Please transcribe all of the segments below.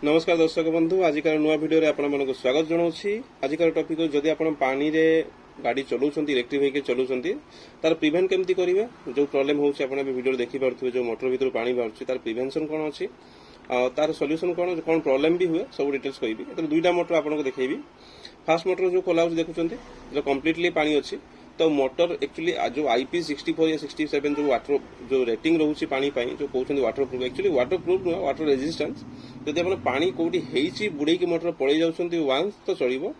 नमस्कार दर्शक बंधु आजिकार नुआ भिडियो रे आपण मानको स्वागत जनाऊँ। आजिकार टॉपिक जदि आपण पानी रे गाड़ी चलाउछंती इलेक्ट्रिक व्हीकल चलाउछंती तार प्रिवेंट केमती करिवे जो प्रॉब्लम होउछ आपण वीडियो देखि पारथुवे जो मोटर भीतर पानी बाहरछि तार प्रिवेंशन कोन अछि तार सॉल्यूशन कोन प्रॉब्लम भी हुए सब डिटेल्स कहबी। एतर दुईटा मोटर आपनको देखैबी। फर्स्ट मोटर जो खोला होछ देखुछंती जो कंप्लीटली पानी अछि तो मोटर एक्चुअली जो IP64 या 67 जो वाटर जो रेटिंग रहउछि पानी पई जो कहउछंती waterproof actually waterproof no water resistance जदि आपण पानी कोठी हेइछि बुडे की मोटर पळै जाउछंती वांस तो चलिबो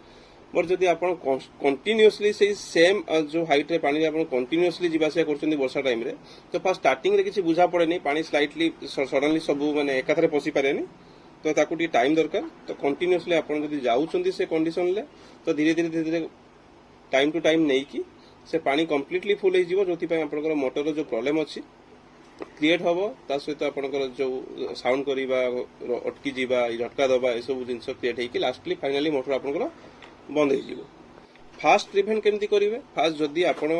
बट जदि आपण कंटीन्यूअसली से सेम जो हाइट रे पानी रे आपण कंटीन्यूअसली जिबासिया करछंती वर्षा टाइम रे तो फर्स्ट स्टार्टिंग रे किछि बुझा पड़े नै पानी स्लाइटली सडनली सब माने एकाथरे पसी पारेनी तो ताकू टी टाइम दरकार तो कंटीन्यूअसली आपण जदि जाउछंती से कंडीशन ले तो धीरे धीरे टाइम टू टाइम नै की से पानी कंप्लीटली फुल हो जो मोटर जो प्रॉब्लम अच्छी क्रिएट हम ता सहित आपंकर जो साउंड करवा अटकी जावा झटका दबा ये सब जिन क्रिएट होगी लास्टली फाइनाली मोटर आपंकर बंद हो। फास्ट प्रिवेंट केमती करेंगे फास्ट जदि आपण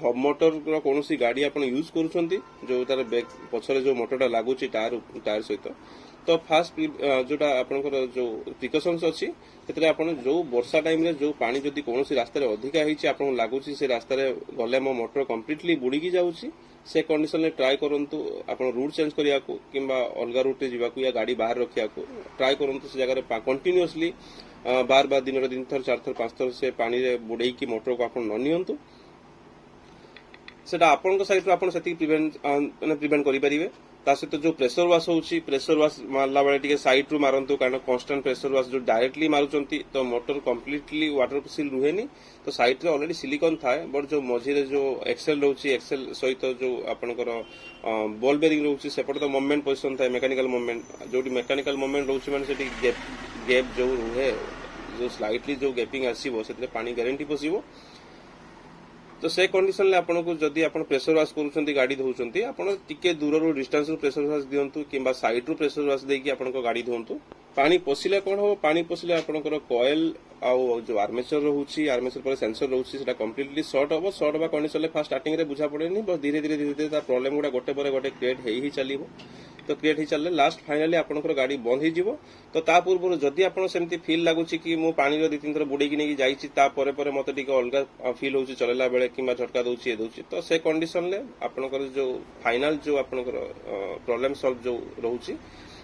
हब मोटर कौन गाड़ी आप यूज करुँच जो तार बैक पछरे जो मोटरटा लगुच टायर सहित तो फास्ट जोटा आपंकर जो प्रिकॉशंस अच्छी से आपन जो वर्षा टाइम रे जो पानी जदि कौन रास्तार अधिका होती आपको लगुच से रास्तार गले मो मोटर कंप्लीटली बुड़ीकी जाऊँगी से कंडीशन में ट्राए करंतु आपन रूट चेंज करिया को किंबा अलगा रूट रे जीवा को या गाड़ी बाहर रखिया को ट्राए करंतु से जगह कंटीन्यूअसली बार बार दिन थर 4 थर 5 थर से पानी रे बुड़ेई की मोटर को आपन न नियंतु सेटा आपन साइड रो आपन सेति प्रिवेंट करि परिबे। ता सहित जो प्रेशर वाश होउची प्रेशर वाश मारला बेले टिके साइड रू मारंतु कारण कांस्टेंट प्रेशर वाश जो डायरेक्टली मारुचंती तो मोटर कंप्लीटली वाटर सील रुहेनी तो साइड रे ऑलरेडी सिलिकॉन थाए बट जो मझिरे जो एक्सेल रहउची एक्सेल सहित जो आपनकर बॉल बेरिंग रहउची सेपट तो मूवमेंट पोजीशन थाए मेकानिकल मूवमेंट जोटी मेकानिकल मूवमेंट रहउची माने सेटी गैप जो रुहे जो स्लाइटली जो गैपिंग आसीबो सेतले पानी गारंटी पसिबो तो से कंडीशन ले आपन को जदि आपन प्रेशर वाश करूछंती गाड़ी धोउछंती आपन टिके दूर रो डिस्टेंस रो प्रेशर वाश दियंतु किंबा साइड रो प्रेशर वाश देकी आपन को गाड़ी धोंतु। पानी पसिले कोन हो पानी पसिले आपन को कॉइल आउ जो आर्मेचर रहउची आर्मेचर पर सेंसर रहउची सेटा कंप्लीटली शॉर्ट बा कंडीशन ले फास्ट स्टार्टिंग रे बुझा पड़ेनी बस धीरे धीरे ता प्रॉब्लम गुडा गोटे पर गोटे क्रिएट हेई चलीबो तो क्रिएट ही चलले लास्ट फाइनली आपनकर गाड़ी बंद ही जीवो तो ता पूर्व जदि आपन सेमती फील लागुची कि मो पानी रो 2-3 थर बुडे की नेकी जाईची ता परे परे मते टिके अलगा फील होची चलेला बेले किंबा झटका दोची ए दोची तो से कंडीशन ले आपनकर जो फाइनल जो आपनकर प्रॉब्लम सॉल्व जो रहउची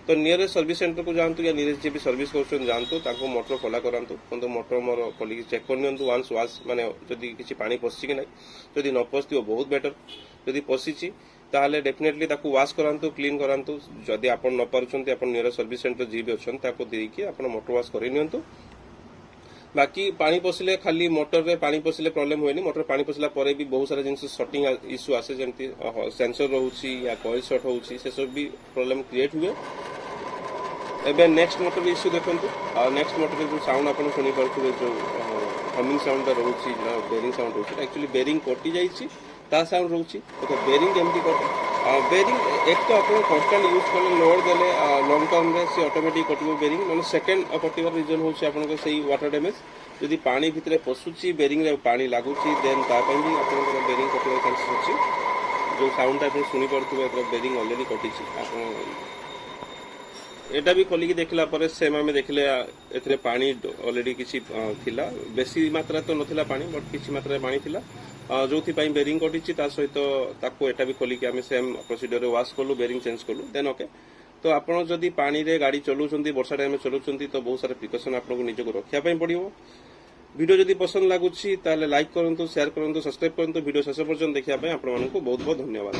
तो नियरेस्ट सर्विस सेंटर को जानतु या नियरेस्ट जे भी सर्विस करछन जानतु ताको मोटर खोला करंतु कोन मोटर मोर खोली चेक करनियंतु वांस वाश माने जदि किछि पानी पसछि कि नै जदि न पसतियो बहुत बेटर जदि पसिछि ताहले डेफिनेटली ताको वाश करंतु क्लीन करंतु जदि आपण न पारुछंती आपण नियरेस्ट सर्विस सेंटर जी भी अछन ताको देकी आपण मोटर वाश करि नियंतु। बाकी पानी पसिले खाली मोटर रे पानी पसिले प्रॉब्लम होएनी मोटर पानी पसिला परे भी बहुत सारा जिंस शॉर्टिंग इशू आसे जेंति सेंसर रहउची या कॉइल शॉर्ट होउची से सब भी प्रॉब्लम क्रिएट हुए। एबे नेक्स्ट मोटर इशू देखंतु नेक्स्ट मोटर जो साउंड आपण सुनि परथुवे जो हमिंग साउंड रहउची बेरिंग साउंड रहउची एक्चुअली बेरिंग कटि जाईची ता साउंड रहउची तो बेरिंग केमती कट बेरिंग एक तो आपण कांस्टेंट यूज करले लोड देले लॉन्ग टर्म रे से ऑटोमेटिक कटिबो बेरिंग माने सेकंड कटिबर रीजन होउची आपण को सेही वाटर डैमेज जदि पानी भितरे पसुची बेरिंग रे पानी लागुची देन ता पई भी आपण को बेरिंग कटिबर चांसेस अछि जो साउंड आपण सुनि परथुवे तो बेरिंग ऑलरेडी कटिची आपण एटा भी खोलिकी देखला पर सेम आमे देखले एथरे पानी ऑलरेडी किछि थिला बेसी मात्रा तो नथिला पानी बट किछि मात्रा पानी थिला जोथि पई बेरिंग कटिछि ता सहित ताको एटा भी खोलिकी आमे सेम प्रोसीजर रे वॉश करलु बेरिंग चेंज करलु देन ओके तो आपण जदि पानी रे गाड़ी चलुछंती वर्षा टाइम में चलुछंती तो बहुत सारे प्रिकॉशन आपन को निजको रखिया पई पड़िबो। वीडियो जदि पसंद लागुछि ताले लाइक करंतु शेयर करंतु सब्सक्राइब करंतु वीडियो शेष पर्यंत देखिया पई आपण मानकु बहुत बहुत धन्यवाद।